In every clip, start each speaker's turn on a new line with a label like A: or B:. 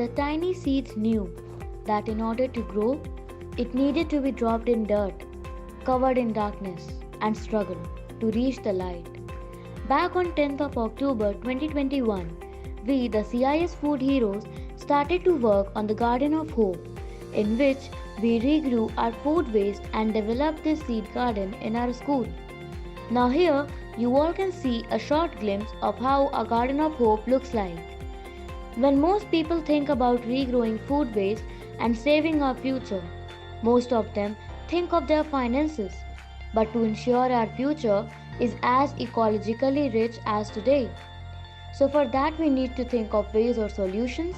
A: The tiny seeds knew that in order to grow, it needed to be dropped in dirt, covered in darkness, and struggle to reach the light. Back on 10th of October 2021, we, the CIS Food Heroes, started to work on the Garden of Hope, in which we regrew our food waste and developed this seed garden in our school. Now, here you all can see a short glimpse of how a Garden of Hope looks like. When most people think about regrowing food waste and saving our future, most of them think of their finances. But to ensure our future is as ecologically rich as today. So for that we need to think of ways or solutions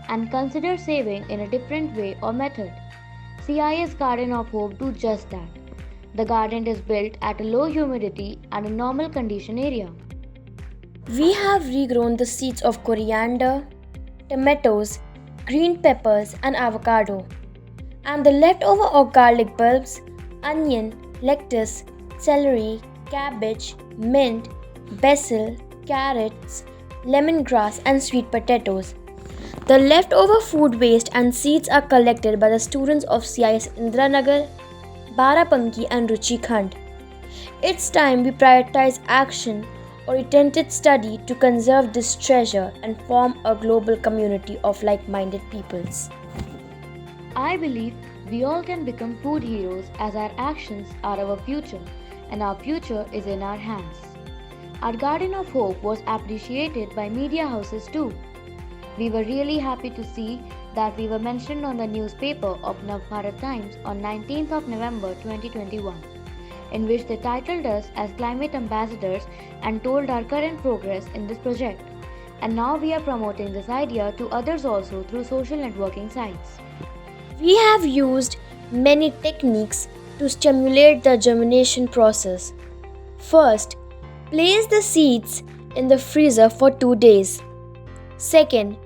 A: and consider saving in a different way or method. CIS Garden of Hope do just that. The garden is built at a low humidity and a normal condition area.
B: We have regrown the seeds of coriander, tomatoes, green peppers and avocado, and the leftover of garlic bulbs, onion, lettuce, celery, cabbage, mint, basil, carrots, lemongrass and sweet potatoes. The leftover food waste and seeds are collected by the students of CIS Indranagar, Barabanki and Ruchikhand. It's time we prioritize action oriented study to conserve this treasure and form a global community of like-minded peoples.
A: I believe we all can become food heroes as our actions are our future and our future is in our hands. Our Garden of Hope was appreciated by media houses too. We were really happy to see that we were mentioned on the newspaper of Navbharat Times on 19th of November 2021, in which they titled us as climate ambassadors and told our current progress in this project. And now we are promoting this idea to others also through social networking sites.
B: We have used many techniques to stimulate the germination process. First, place the seeds in the freezer for 2 days. Second,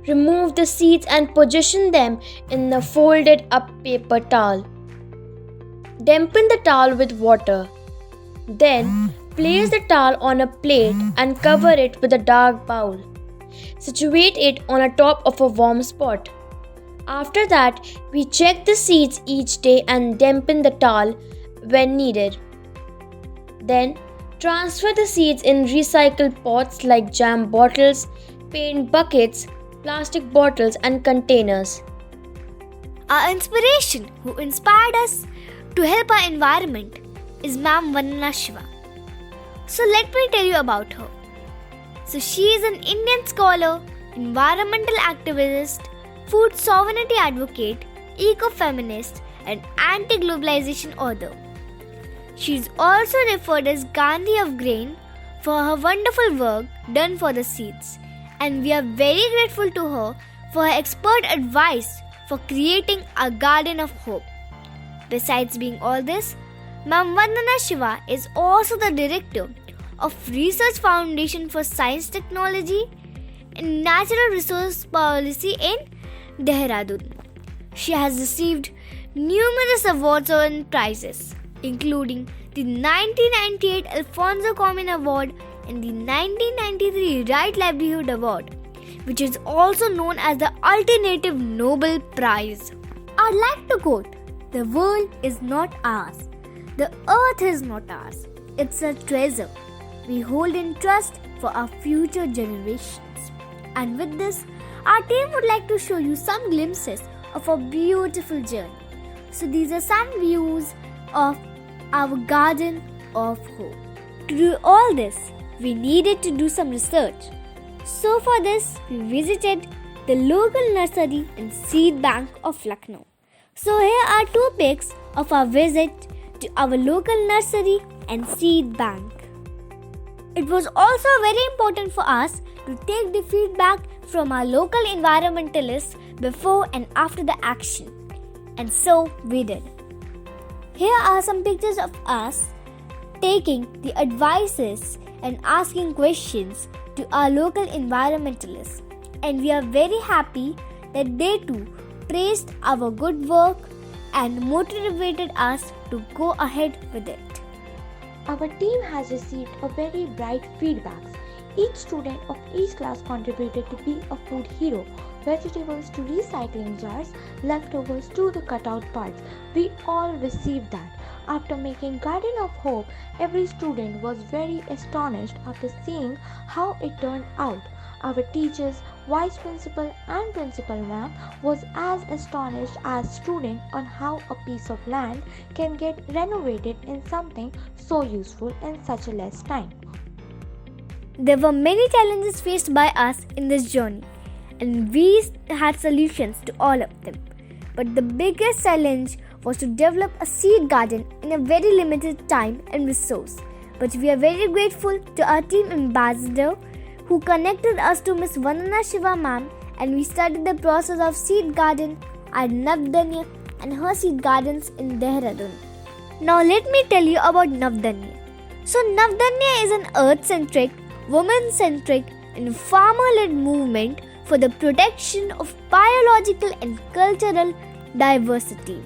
B: remove the seeds and position them in a folded up paper towel. Dampen the towel with water. Then, place the towel on a plate and cover it with a dark bowl. Situate it on the top of a warm spot. After that, we check the seeds each day and dampen the towel when needed. Then, transfer the seeds in recycled pots like jam bottles, paint buckets, plastic bottles and containers.
C: Our inspiration, who inspired us to help our environment, is Ma'am Vandana Shiva. So let me tell you about her. So she is an Indian scholar, environmental activist, food sovereignty advocate, eco-feminist and anti-globalization author. She is also referred as Gandhi of Grain for her wonderful work done for the seeds, and we are very grateful to her for her expert advice for creating a Garden of Hope. Besides being all this, Ma'am Vandana Shiva is also the director of Research Foundation for Science Technology and Natural Resource Policy in Dehradun. She has received numerous awards and prizes, including the 1998 Alfonso Comyn Award and the 1993 Right Livelihood Award, which is also known as the Alternative Nobel Prize. I'd like to quote, "The world is not ours. The earth is not ours. It's a treasure we hold in trust for our future generations." And with this, our team would like to show you some glimpses of a beautiful journey. So these are some views of our Garden of Hope. To do all this, we needed to do some research. So for this, we visited the local nursery and seed bank of Lucknow. So here are 2 pics of our visit to our local nursery and seed bank. It was also very important for us to take the feedback from our local environmentalists before and after the action. And so we did. Here are some pictures of us taking the advices and asking questions to our local environmentalists. And we are very happy that they too praised our good work and motivated us to go ahead with it.
D: Our team has received a very bright feedbacks. Each student of each class contributed to be a food hero vegetables to recycling jars, leftovers to the cutout parts. We all received that. After making Garden of Hope, every student was very astonished after seeing how it turned out. Our teachers, vice principal and principal ma'am was as astonished as student on how a piece of land can get renovated in something so useful in such a less time.
C: There were many challenges faced by us in this journey, and we had solutions to all of them. But the biggest challenge was to develop a seed garden in a very limited time and resource. But we are very grateful to our team ambassador who connected us to Miss Vandana Shiva ma'am, and we started the process of seed garden at Navdanya and her seed gardens in Dehradun. Now let me tell you about Navdanya. So Navdanya is an earth-centric, woman-centric and farmer-led movement for the protection of biological and cultural diversity.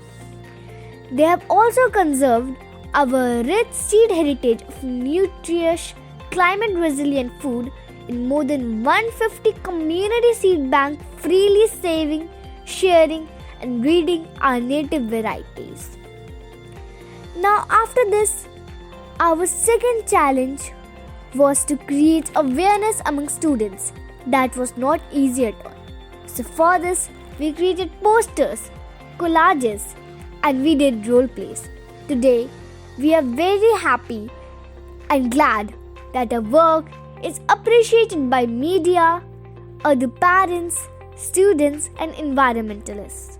C: They have also conserved our rich seed heritage of nutritious, climate-resilient food in more than 150 community seed banks, freely saving, sharing and breeding our native varieties. Now after this, our second challenge was to create awareness among students. That was not easy at all. So for this, we created posters, collages, and we did role plays. Today, we are very happy and glad that our work is appreciated by media, other parents, students, and environmentalists.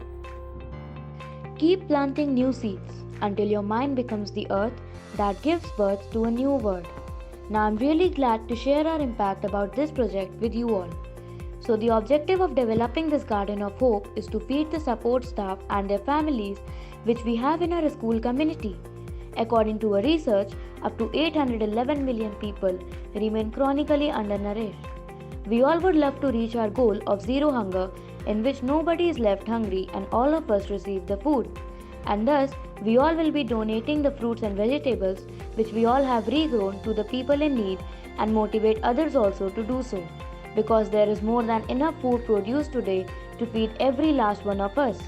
A: Keep planting new seeds until your mind becomes the earth that gives birth to a new world. Now I'm really glad to share our impact about this project with you all. So the objective of developing this Garden of Hope is to feed the support staff and their families which we have in our school community. According to a research, up to 811 million people remain chronically undernourished. We all would love to reach our goal of zero hunger, in which nobody is left hungry and all of us receive the food. And thus, we all will be donating the fruits and vegetables which we all have regrown to the people in need and motivate others also to do so. Because there is more than enough food produced today to feed every last one of us.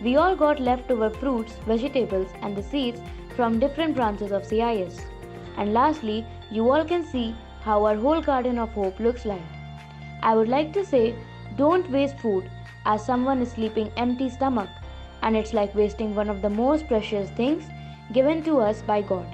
A: We all got leftover fruits, vegetables and the seeds from different branches of CIS. And lastly, you all can see how our whole Garden of Hope looks like. I would like to say, don't waste food as someone is sleeping empty stomach, and it's like wasting one of the most precious things given to us by God.